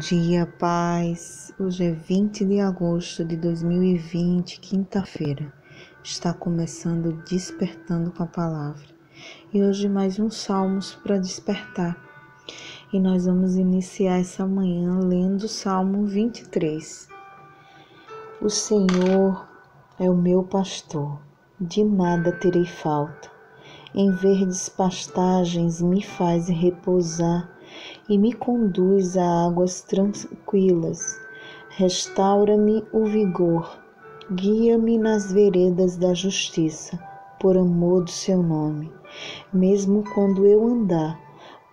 dia, paz. Hoje é 20 de agosto de 2020, quinta-feira. Está começando o Despertando com a Palavra. E hoje mais um Salmos para despertar. E nós vamos iniciar essa manhã lendo o Salmo 23. O Senhor é o meu pastor, de nada terei falta. Em verdes pastagens me faz repousar e me conduz a águas tranquilas. Restaura-me o vigor, guia-me nas veredas da justiça, por amor do seu nome. Mesmo quando eu andar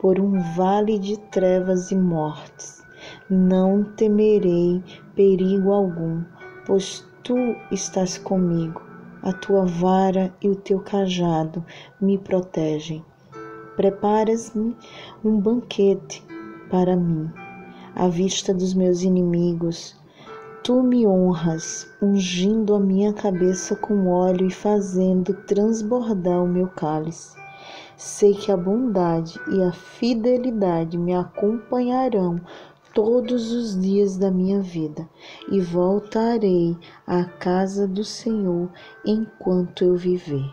por um vale de trevas e mortes, não temerei perigo algum, pois tu estás comigo. A tua vara e o teu cajado me protegem. Preparas-me um banquete para mim, à vista dos meus inimigos. Tu me honras, ungindo a minha cabeça com óleo e fazendo transbordar o meu cálice. Sei que a bondade e a fidelidade me acompanharão todos os dias da minha vida, e voltarei à casa do Senhor enquanto eu viver.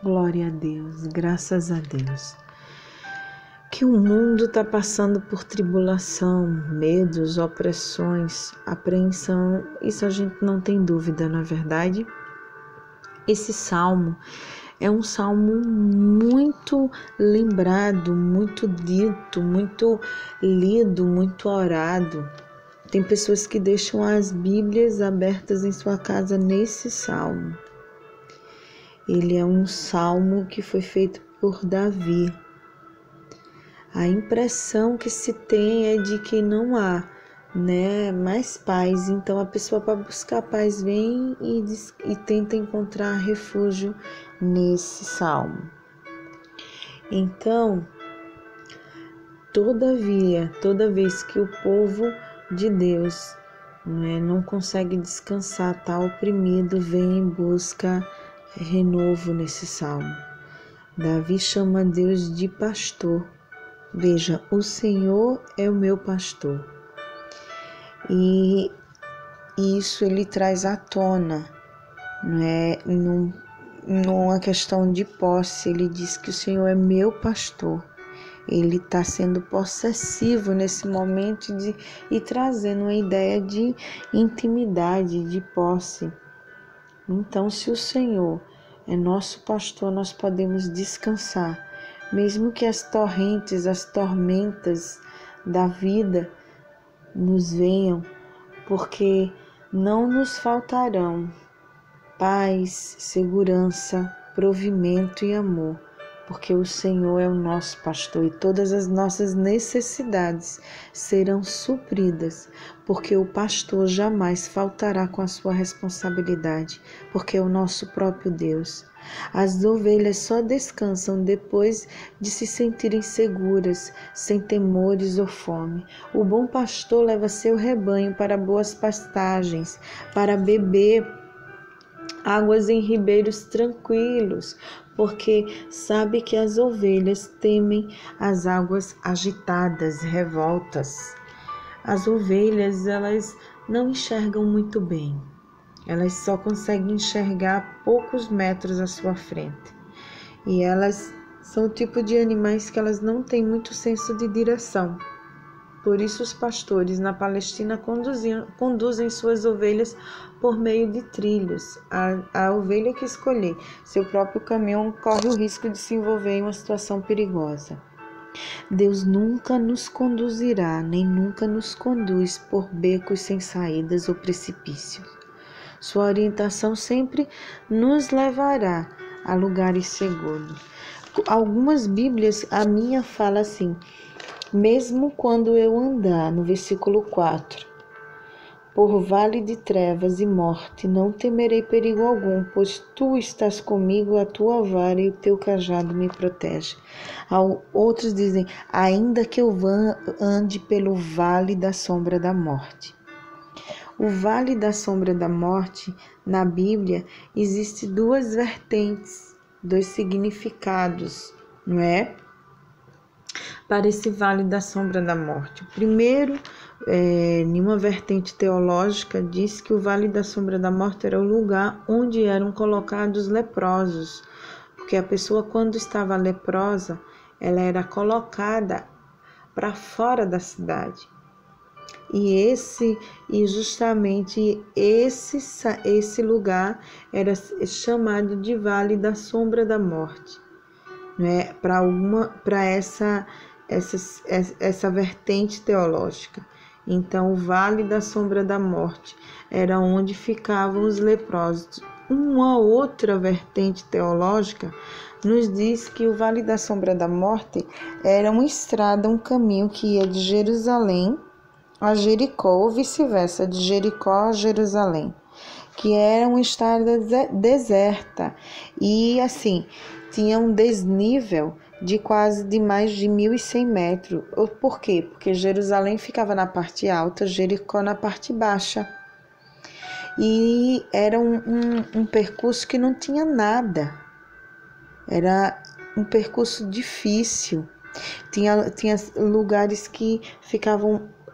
Glória a Deus, graças a Deus. Que o mundo está passando por tribulação, medos, opressões, apreensão, isso a gente não tem dúvida, não é verdade? Esse salmo é um salmo muito lembrado, muito dito, muito lido, muito orado. Tem pessoas que deixam as Bíblias abertas em sua casa nesse salmo. Ele é um salmo que foi feito por Davi. A impressão que se tem é de que não há, mais paz. Então a pessoa, para buscar paz, vem e tenta encontrar refúgio nesse salmo. Então, todavia, toda vez que o povo de Deus não consegue descansar, está oprimido, vem em busca renovo nesse salmo. Davi chama Deus de pastor. Veja, o Senhor é o meu pastor. E isso ele traz à tona, numa questão de posse. Ele diz que o Senhor é meu pastor. Ele está sendo possessivo nesse momento e trazendo uma ideia de intimidade, de posse. Então, se o Senhor é nosso pastor, nós podemos descansar. Mesmo que as torrentes, as tormentas da vida nos venham, porque não nos faltarão paz, segurança, provimento e amor, porque o Senhor é o nosso pastor e todas as nossas necessidades serão supridas, porque o pastor jamais faltará com a sua responsabilidade, porque é o nosso próprio Deus. As ovelhas só descansam depois de se sentirem seguras, sem temores ou fome. O bom pastor leva seu rebanho para boas pastagens, para beber águas em ribeiros tranquilos, porque sabe que as ovelhas temem as águas agitadas, revoltas. As ovelhas, elas não enxergam muito bem. Elas só conseguem enxergar poucos metros à sua frente. E elas são o tipo de animais que elas não têm muito senso de direção. Por isso os pastores na Palestina conduzem suas ovelhas por meio de trilhos. A ovelha que escolher seu próprio caminho corre o risco de se envolver em uma situação perigosa. Deus nunca nos conduzirá, nem nunca nos conduz por becos sem saídas ou precipícios. Sua orientação sempre nos levará a lugares seguros. Algumas Bíblias, a minha fala assim: mesmo quando eu andar, no versículo 4, por vale de trevas e morte, não temerei perigo algum, pois tu estás comigo, a tua vara e o teu cajado me protege. Outros dizem: ainda que eu ande pelo vale da sombra da morte. O vale da sombra da morte, na Bíblia, existe duas vertentes, dois significados, para esse vale da sombra da morte. O primeiro nenhuma vertente teológica, diz que o Vale da Sombra da Morte era o lugar onde eram colocados leprosos, porque a pessoa, quando estava leprosa, ela era colocada para fora da cidade. E justamente esse lugar era chamado de Vale da Sombra da Morte, né? Para essa vertente teológica. Então, o Vale da Sombra da Morte era onde ficavam os leprosos. Uma outra vertente teológica nos diz que o Vale da Sombra da Morte era uma estrada, um caminho que ia de Jerusalém a Jericó, ou vice-versa, de Jericó a Jerusalém, que era uma estrada deserta e assim tinha um desnível de mais de 1.100 metros. Por quê? Porque Jerusalém ficava na parte alta, Jericó na parte baixa. E era um percurso que não tinha nada. Era um percurso difícil. Tinha lugares que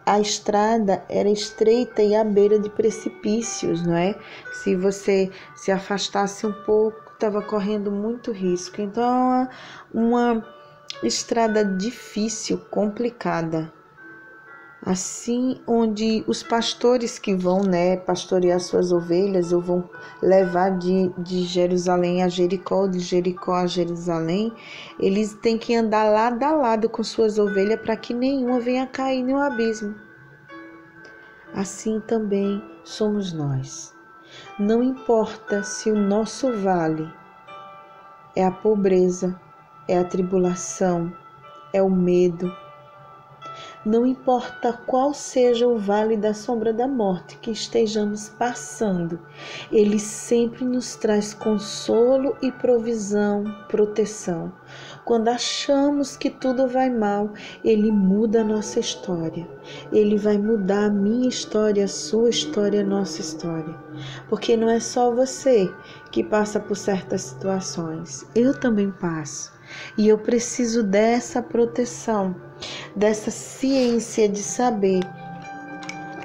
a estrada era estreita e à beira de precipícios, não é? Se você se afastasse um pouco, estava correndo muito risco. Então, uma estrada difícil, complicada. Assim, onde os pastores que vão, né, pastorear suas ovelhas, ou vão levar de Jerusalém a Jericó, de Jericó a Jerusalém, eles têm que andar lado a lado com suas ovelhas para que nenhuma venha cair no abismo. Assim também somos nós. Não importa se o nosso vale é a pobreza, é a tribulação, é o medo. Não importa qual seja o vale da sombra da morte que estejamos passando, Ele sempre nos traz consolo e provisão, proteção. Quando achamos que tudo vai mal, Ele muda a nossa história. Ele vai mudar a minha história, a sua história, a nossa história. Porque não é só você que passa por certas situações. Eu também passo. E eu preciso dessa proteção, dessa ciência de saber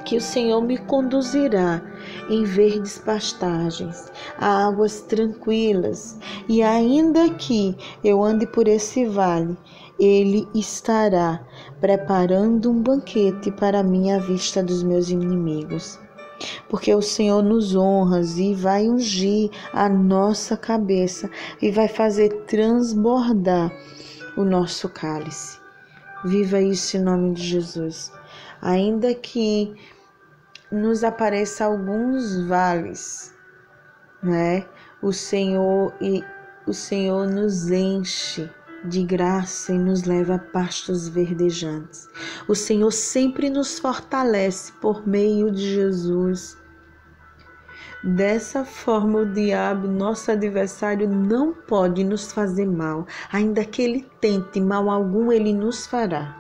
que o Senhor me conduzirá em verdes pastagens, a águas tranquilas, e ainda que eu ande por esse vale, Ele estará preparando um banquete para mim à vista dos meus inimigos. Porque o Senhor nos honra e vai ungir a nossa cabeça e vai fazer transbordar o nosso cálice. Viva isso em nome de Jesus. Ainda que nos apareça alguns vales, né? O Senhor nos enche de graça e nos leva a pastos verdejantes. O Senhor sempre nos fortalece por meio de Jesus. Dessa forma, o diabo, nosso adversário, não pode nos fazer mal. Ainda que ele tente, mal algum ele nos fará.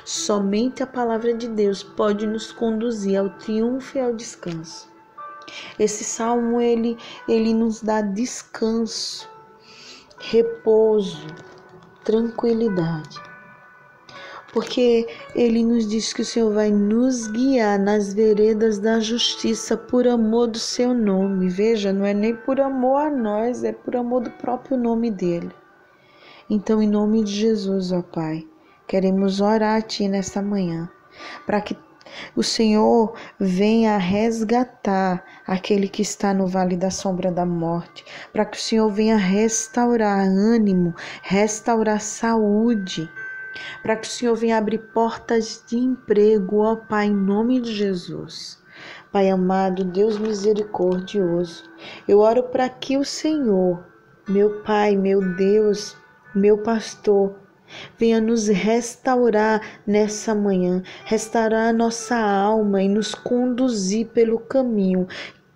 Somente a palavra de Deus pode nos conduzir ao triunfo e ao descanso. Esse salmo, ele nos dá descanso, repouso, tranquilidade, porque ele nos diz que o Senhor vai nos guiar nas veredas da justiça por amor do seu nome. Veja, não é nem por amor a nós, é por amor do próprio nome dele. Então, em nome de Jesus, ó Pai, queremos orar a Ti nesta manhã, para que o Senhor venha resgatar aquele que está no vale da sombra da morte, para que o Senhor venha restaurar ânimo, restaurar saúde, para que o Senhor venha abrir portas de emprego, ó Pai, em nome de Jesus. Pai amado, Deus misericordioso, eu oro para que o Senhor, meu Pai, meu Deus, meu pastor, venha nos restaurar nessa manhã, restaurar a nossa alma e nos conduzir pelo caminho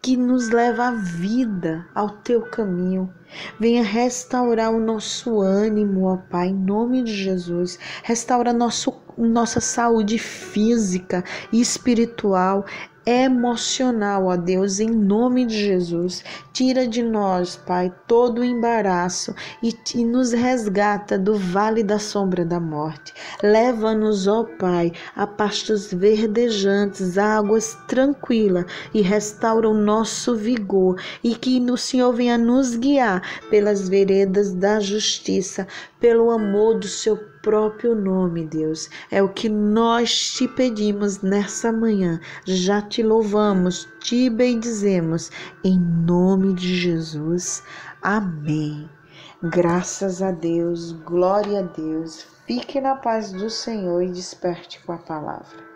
que nos leva à vida, ao Teu caminho. Venha restaurar o nosso ânimo, ó Pai, em nome de Jesus. Restaura nossa saúde física e espiritual. emocional, ó Deus, em nome de Jesus. Tira de nós, Pai, todo o embaraço e nos resgata do vale da sombra da morte. Leva-nos, ó Pai, a pastos verdejantes, águas tranquilas e restaura o nosso vigor e que o Senhor venha nos guiar pelas veredas da justiça, pelo amor do seu próprio nome, Deus. É o que nós te pedimos nessa manhã. Já te louvamos, te bendizemos, em nome de Jesus. Amém. Graças a Deus, glória a Deus. Fique na paz do Senhor e desperte com a palavra.